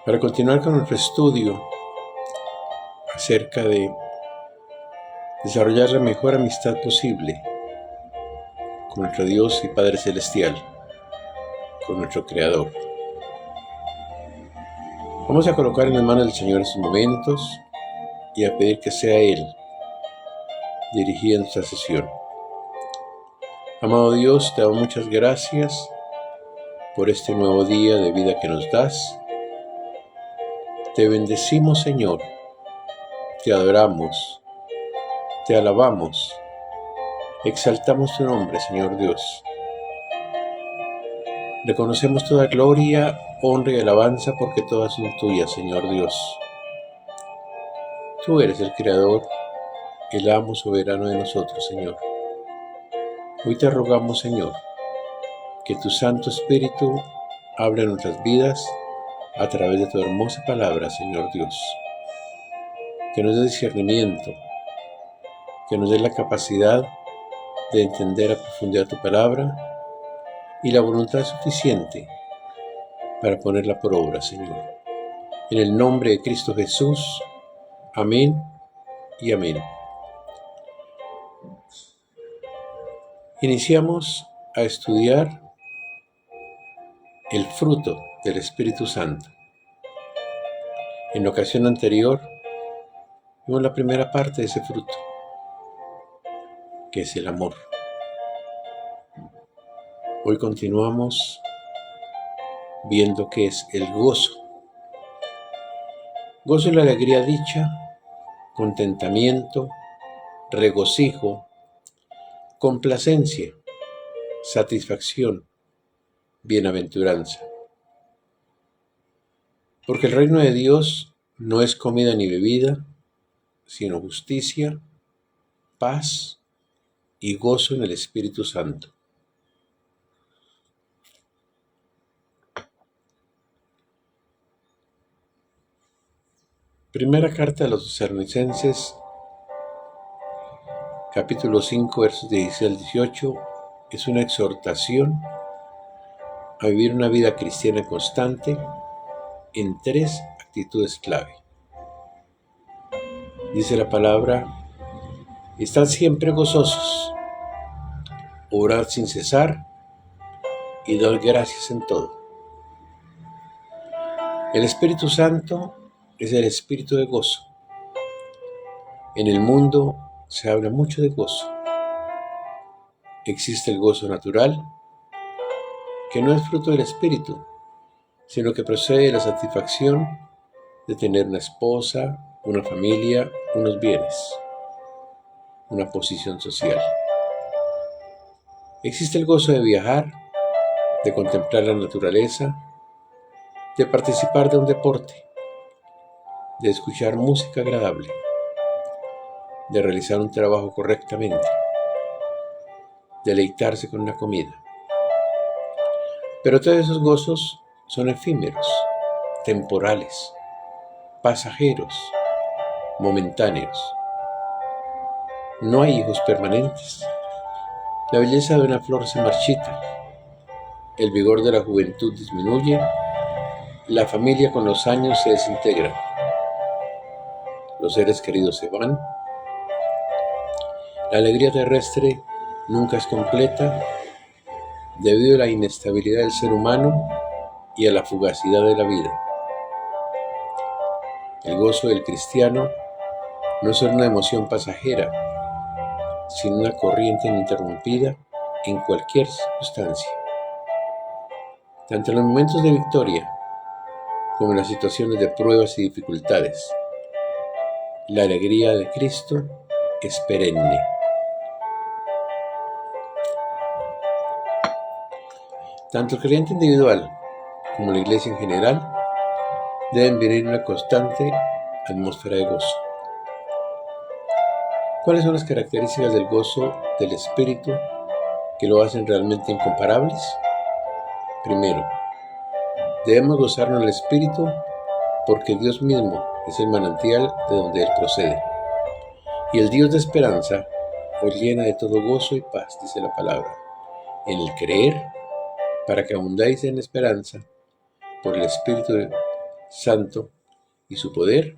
Para continuar con nuestro estudio acerca de desarrollar la mejor amistad posible con nuestro Dios y Padre Celestial, con nuestro Creador. Vamos a colocar en las manos del Señor estos momentos y a pedir que sea Él dirigiendo esta sesión. Amado Dios, te damos muchas gracias por este nuevo día de vida que nos das. Te bendecimos, Señor, te adoramos, te alabamos, exaltamos tu nombre, Señor Dios. Reconocemos toda gloria, honra y alabanza porque todas son tuyas, Señor Dios. Tú eres el Creador, el amo soberano de nosotros, Señor. Hoy te rogamos, Señor, que tu Santo Espíritu hable en nuestras vidas a través de tu hermosa palabra, Señor Dios. Que nos dé discernimiento, que nos dé la capacidad de entender a profundidad tu palabra y la voluntad suficiente para ponerla por obra, Señor. En el nombre de Cristo Jesús, amén y amén. Iniciamos a estudiar el fruto del Espíritu Santo. En la ocasión anterior vimos la primera parte de ese fruto, que es el amor. Hoy continuamos viendo qué es el gozo. Gozo es la alegría, dicha, contentamiento, regocijo, complacencia, satisfacción, bienaventuranza. Porque el reino de Dios no es comida ni bebida, sino justicia, paz y gozo en el Espíritu Santo. Primera carta a los Tesalonicenses, capítulo 5, versos 16 al 18, es una exhortación a vivir una vida cristiana constante en 3 actitudes clave. Dice la palabra: estad siempre gozosos, orad sin cesar y dad gracias en todo. El Espíritu Santo es el espíritu de gozo. En el mundo se habla mucho de gozo. Existe el gozo natural, que no es fruto del espíritu, sino que procede de la satisfacción de tener una esposa, una familia, unos bienes, una posición social. Existe el gozo de viajar, de contemplar la naturaleza, de participar de un deporte, de escuchar música agradable, de realizar un trabajo correctamente, deleitarse con una comida. Pero todos esos gozos son efímeros, temporales, pasajeros, momentáneos. No hay hijos permanentes. La belleza de una flor se marchita, el vigor de la juventud disminuye, la familia con los años se desintegra, los seres queridos se van, la alegría terrestre nunca es completa debido a la inestabilidad del ser humano y a la fugacidad de la vida. El gozo del cristiano no es solo una emoción pasajera, sino una corriente ininterrumpida en cualquier circunstancia. Tanto en los momentos de victoria como en las situaciones de pruebas y dificultades, la alegría de Cristo es perenne. Tanto el creyente individual como la iglesia en general deben vivir una constante atmósfera de gozo. ¿Cuáles son las características del gozo del Espíritu que lo hacen realmente incomparables? Primero, debemos gozarnos del Espíritu porque Dios mismo es el manantial de donde Él procede. Y el Dios de esperanza os llena de todo gozo y paz, dice la palabra, en el creer para que abundéis en esperanza por el Espíritu Santo y su poder.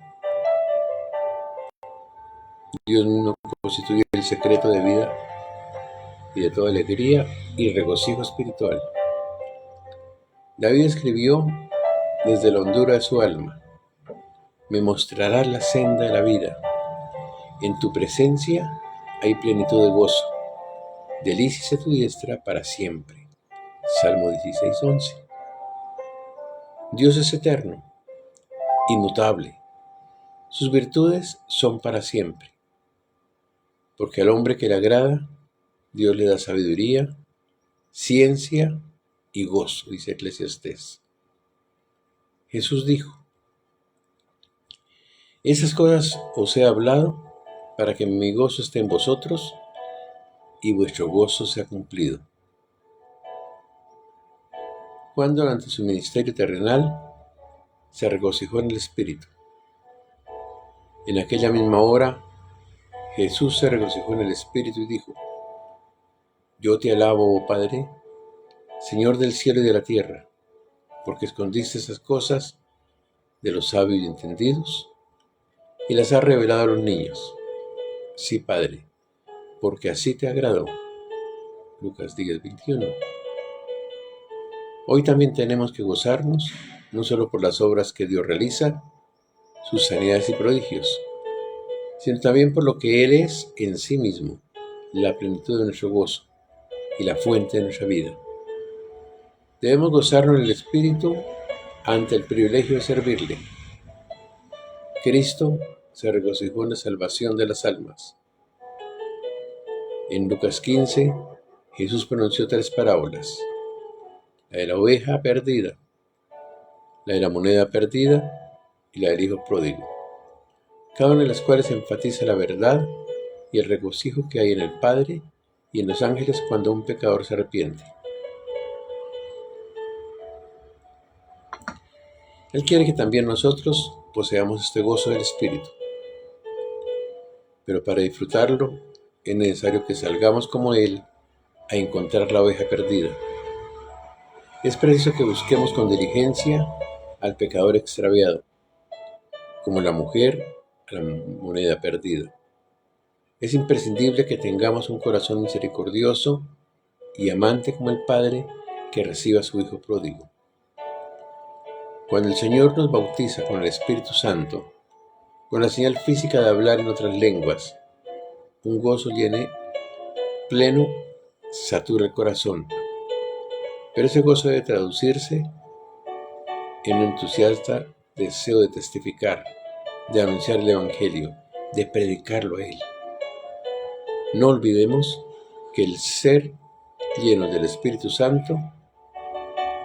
Dios mismo constituye el secreto de vida y de toda alegría y regocijo espiritual. David escribió desde la hondura de su alma: me mostrarás la senda de la vida. En tu presencia hay plenitud de gozo. Delíciase tu diestra para siempre. Salmo 16:11. Dios es eterno, inmutable. Sus virtudes son para siempre. Porque al hombre que le agrada, Dios le da sabiduría, ciencia y gozo, dice Eclesiastés. Jesús dijo: esas cosas os he hablado para que mi gozo esté en vosotros y vuestro gozo sea cumplido. Juan, durante su ministerio terrenal, se regocijó en el Espíritu. En aquella misma hora, Jesús se regocijó en el Espíritu y dijo: yo te alabo, oh Padre, Señor del cielo y de la tierra, porque escondiste esas cosas de los sabios y entendidos y las has revelado a los niños. Sí, Padre, porque así te agradó. Lucas 10:21. Hoy también tenemos que gozarnos, no solo por las obras que Dios realiza, sus sanidades y prodigios, sino también por lo que Él es en sí mismo, la plenitud de nuestro gozo y la fuente de nuestra vida. Debemos gozarnos en el Espíritu ante el privilegio de servirle. Cristo se regocijó en la salvación de las almas. En Lucas 15, Jesús pronunció 3 parábolas: la de la oveja perdida, la de la moneda perdida y la del hijo pródigo, cada una de las cuales enfatiza la verdad y el regocijo que hay en el Padre y en los ángeles cuando un pecador se arrepiente. Él quiere que también nosotros poseamos este gozo del Espíritu. Pero para disfrutarlo es necesario que salgamos como Él a encontrar la oveja perdida. Es preciso que busquemos con diligencia al pecador extraviado, como la mujer a la moneda perdida. Es imprescindible que tengamos un corazón misericordioso y amante como el Padre que reciba a su Hijo pródigo. Cuando el Señor nos bautiza con el Espíritu Santo, con la señal física de hablar en otras lenguas, un gozo pleno satura el corazón. Pero ese gozo debe traducirse en un entusiasta deseo de testificar, de anunciar el Evangelio, de predicarlo a Él. No olvidemos que el ser llenos del Espíritu Santo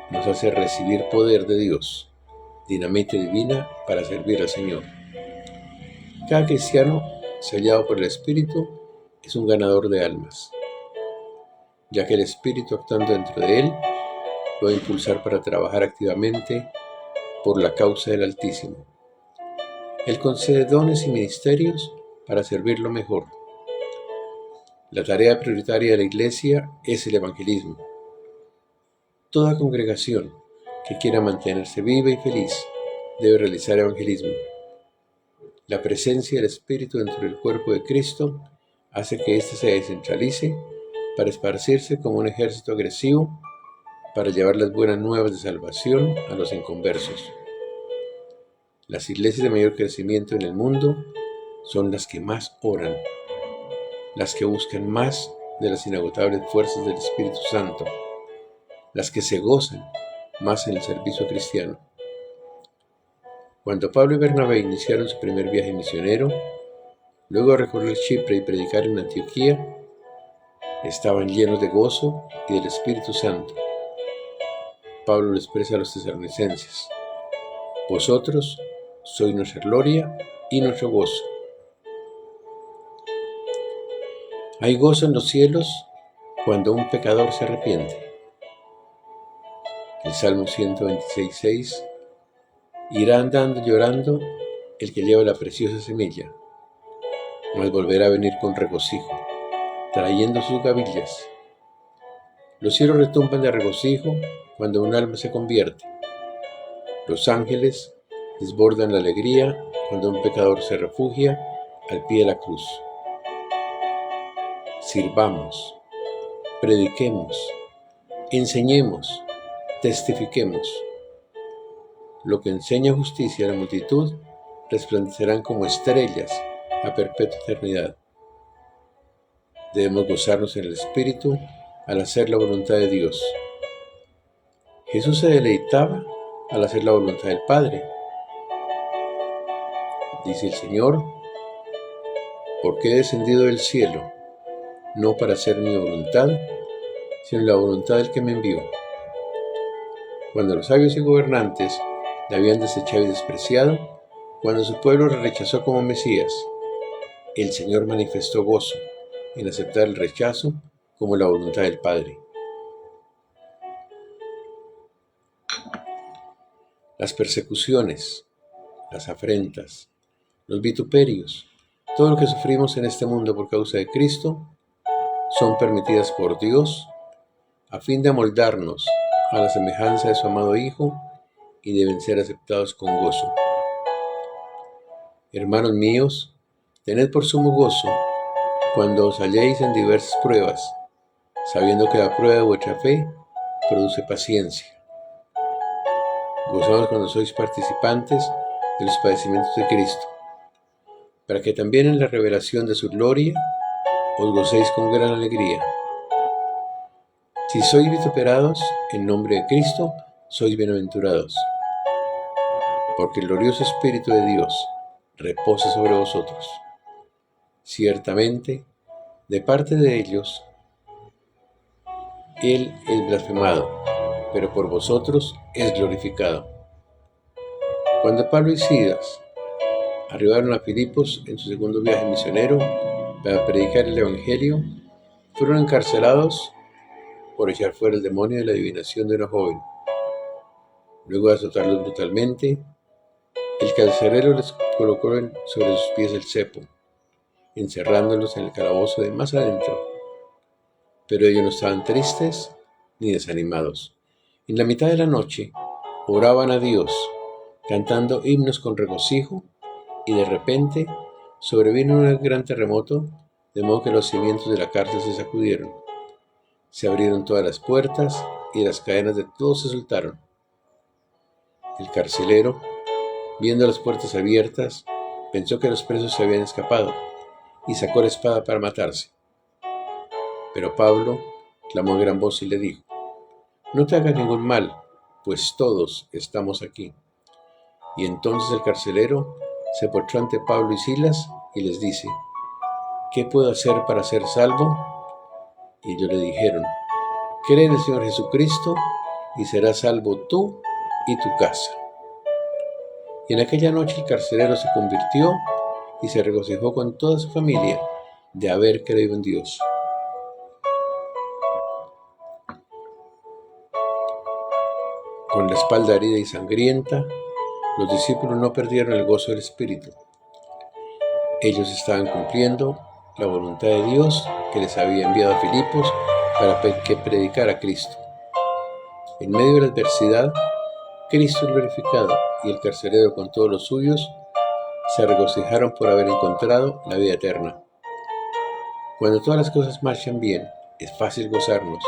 nos hace recibir poder de Dios, dinamita divina para servir al Señor. Cada cristiano sellado por el Espíritu es un ganador de almas, ya que el Espíritu actuando dentro de él lo va a impulsar para trabajar activamente por la causa del Altísimo. Él concede dones y ministerios para servirlo mejor. La tarea prioritaria de la Iglesia es el evangelismo. Toda congregación que quiera mantenerse viva y feliz debe realizar evangelismo. La presencia del Espíritu dentro del cuerpo de Cristo hace que éste se descentralice para esparcirse como un ejército agresivo para llevar las buenas nuevas de salvación a los inconversos. Las iglesias de mayor crecimiento en el mundo son las que más oran, las que buscan más de las inagotables fuerzas del Espíritu Santo, las que se gozan más en el servicio cristiano. Cuando Pablo y Bernabé iniciaron su primer viaje misionero, luego de recorrer Chipre y predicar en Antioquía, estaban llenos de gozo y del Espíritu Santo. Pablo lo expresa a los tesalonicenses: vosotros sois nuestra gloria y nuestro gozo. Hay gozo en los cielos cuando un pecador se arrepiente. El Salmo 126:6: irá andando llorando el que lleva la preciosa semilla, mas volverá a venir con regocijo, trayendo sus gavillas. Los cielos retumban de regocijo cuando un alma se convierte. Los ángeles desbordan la alegría cuando un pecador se refugia al pie de la cruz. Sirvamos, prediquemos, enseñemos, testifiquemos. Lo que enseña justicia a la multitud resplandecerán como estrellas a perpetua eternidad. Debemos gozarnos en el Espíritu al hacer la voluntad de Dios. Jesús se deleitaba al hacer la voluntad del Padre. Dice el Señor, porque he descendido del cielo, no para hacer mi voluntad, sino la voluntad del que me envió. Cuando los sabios y gobernantes le habían desechado y despreciado, cuando su pueblo le rechazó como Mesías, el Señor manifestó gozo en aceptar el rechazo como la voluntad del Padre. Las persecuciones, las afrentas, los vituperios, todo lo que sufrimos en este mundo por causa de Cristo, son permitidas por Dios a fin de amoldarnos a la semejanza de su amado Hijo y deben ser aceptados con gozo. Hermanos míos, tened por sumo gozo cuando os halléis en diversas pruebas, sabiendo que la prueba de vuestra fe produce paciencia. Gozaos cuando sois participantes de los padecimientos de Cristo, para que también en la revelación de su gloria os gocéis con gran alegría. Si sois vituperados en nombre de Cristo, sois bienaventurados, porque el glorioso Espíritu de Dios reposa sobre vosotros. Ciertamente, de parte de ellos, Él es blasfemado, pero por vosotros es glorificado. Cuando Pablo y Silas arribaron a Filipos en su segundo viaje misionero para predicar el Evangelio, fueron encarcelados por echar fuera el demonio de la adivinación de una joven. Luego de azotarlos brutalmente, el carcelero les colocó sobre sus pies el cepo, encerrándolos en el calabozo de más adentro. Pero ellos no estaban tristes ni desanimados. En la mitad de la noche oraban a Dios, cantando himnos con regocijo, y de repente sobrevino un gran terremoto, de modo que los cimientos de la cárcel se sacudieron. Se abrieron todas las puertas y las cadenas de todos se soltaron. El carcelero, viendo las puertas abiertas, pensó que los presos se habían escapado y sacó la espada para matarse. Pero Pablo clamó a gran voz y le dijo: no te hagas ningún mal, pues todos estamos aquí. Y entonces el carcelero se postró ante Pablo y Silas y les dice: ¿qué puedo hacer para ser salvo? Y ellos le dijeron: cree en el Señor Jesucristo y serás salvo tú y tu casa. Y en aquella noche el carcelero se convirtió y se regocijó con toda su familia de haber creído en Dios. Con la espalda herida y sangrienta, los discípulos no perdieron el gozo del Espíritu. Ellos estaban cumpliendo la voluntad de Dios que les había enviado a Filipos para que predicara a Cristo. En medio de la adversidad, Cristo es glorificado y el carcelero con todos los suyos se regocijaron por haber encontrado la vida eterna. Cuando todas las cosas marchan bien, es fácil gozarnos,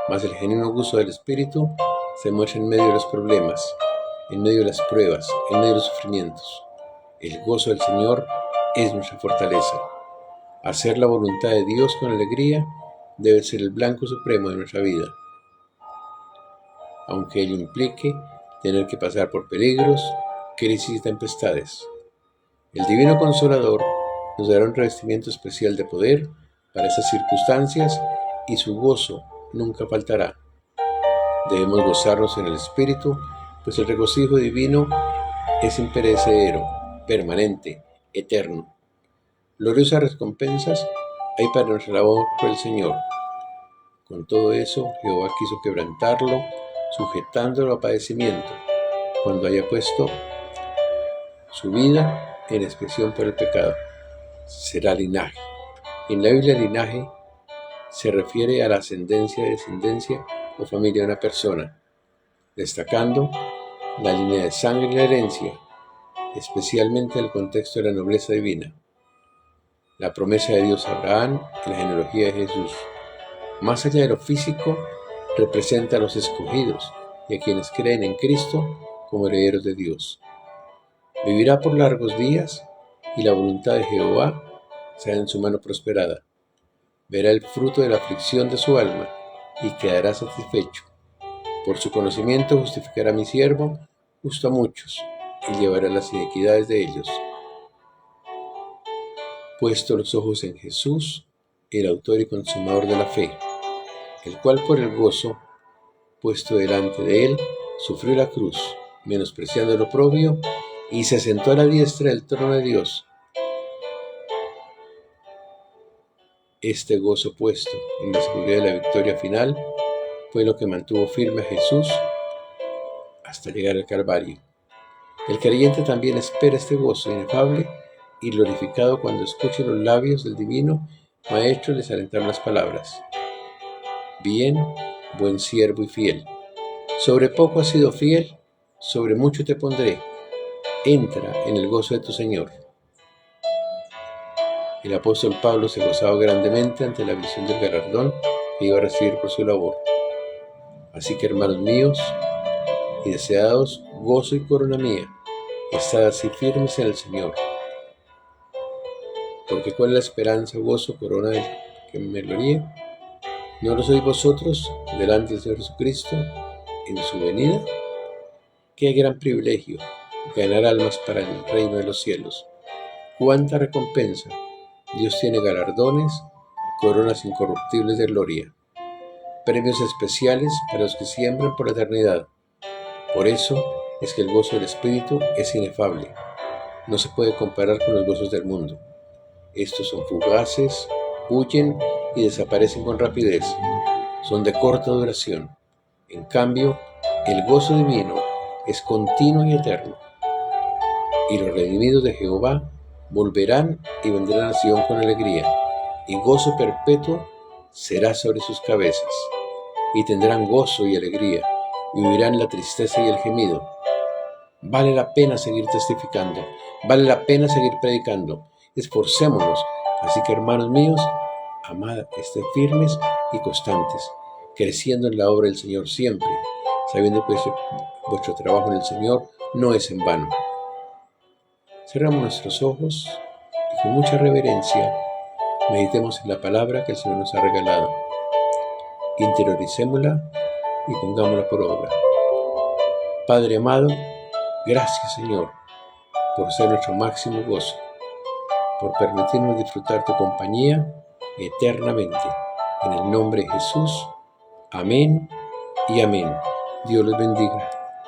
mas el genuino gozo del Espíritu se muestra en medio de los problemas, en medio de las pruebas, en medio de los sufrimientos. El gozo del Señor es nuestra fortaleza. Hacer la voluntad de Dios con alegría debe ser el blanco supremo de nuestra vida, aunque ello implique tener que pasar por peligros, crisis y tempestades. El Divino Consolador nos dará un revestimiento especial de poder para esas circunstancias y su gozo nunca faltará. Debemos gozarnos en el Espíritu, pues el regocijo divino es imperecedero, permanente, eterno. Gloriosas recompensas hay para nuestra labor por el Señor. Con todo eso, Jehová quiso quebrantarlo, sujetándolo a padecimiento, cuando haya puesto su vida en expiación por el pecado. Será linaje. En la Biblia linaje se refiere a la ascendencia, descendencia o familia de una persona, destacando la línea de sangre y la herencia, especialmente en el contexto de la nobleza divina. La promesa de Dios a Abraham y la genealogía de Jesús, más allá de lo físico, representa a los escogidos y a quienes creen en Cristo como herederos de Dios. Vivirá por largos días y la voluntad de Jehová será en su mano prosperada. Verá el fruto de la aflicción de su alma y quedará satisfecho. Por su conocimiento justificará a mi siervo, justo a muchos, y llevará las iniquidades de ellos. Puesto los ojos en Jesús, el autor y consumador de la fe, el cual por el gozo puesto delante de él, sufrió la cruz, menospreciando el oprobio, y se sentó a la diestra del trono de Dios. Este gozo puesto en la seguridad de la victoria final fue lo que mantuvo firme a Jesús hasta llegar al Calvario. El creyente también espera este gozo inefable y glorificado cuando escuche los labios del divino Maestro les alentar las palabras: bien, buen siervo y fiel. Sobre poco has sido fiel, sobre mucho te pondré. Entra en el gozo de tu Señor. El apóstol Pablo se gozaba grandemente ante la visión del galardón que iba a recibir por su labor. Así que, hermanos míos y deseados, gozo y corona mía, estad así firmes en el Señor. Porque ¿cuál es la esperanza, gozo, corona del que me gloríe? ¿No lo sois vosotros delante del Señor Jesucristo en su venida? ¡Qué gran privilegio ganar almas para el reino de los cielos! ¡Cuánta recompensa! Dios tiene galardones, coronas incorruptibles de gloria, premios especiales para los que siembran por la eternidad. Por eso es que el gozo del Espíritu es inefable. No se puede comparar con los gozos del mundo. Estos son fugaces, huyen y desaparecen con rapidez. Son de corta duración. En cambio, el gozo divino es continuo y eterno. Y los redimidos de Jehová volverán y vendrán a Sion con alegría, y gozo perpetuo será sobre sus cabezas. Y tendrán gozo y alegría, y vivirán la tristeza y el gemido. Vale la pena seguir testificando, vale la pena seguir predicando. Esforcémonos. Así que, hermanos míos, amad, estén firmes y constantes, creciendo en la obra del Señor siempre, sabiendo que vuestro trabajo en el Señor no es en vano. Cerramos nuestros ojos y con mucha reverencia meditemos en la palabra que el Señor nos ha regalado. Interioricémosla y pongámosla por obra. Padre amado, gracias, Señor, por ser nuestro máximo gozo, por permitirnos disfrutar tu compañía eternamente. En el nombre de Jesús, amén y amén. Dios les bendiga.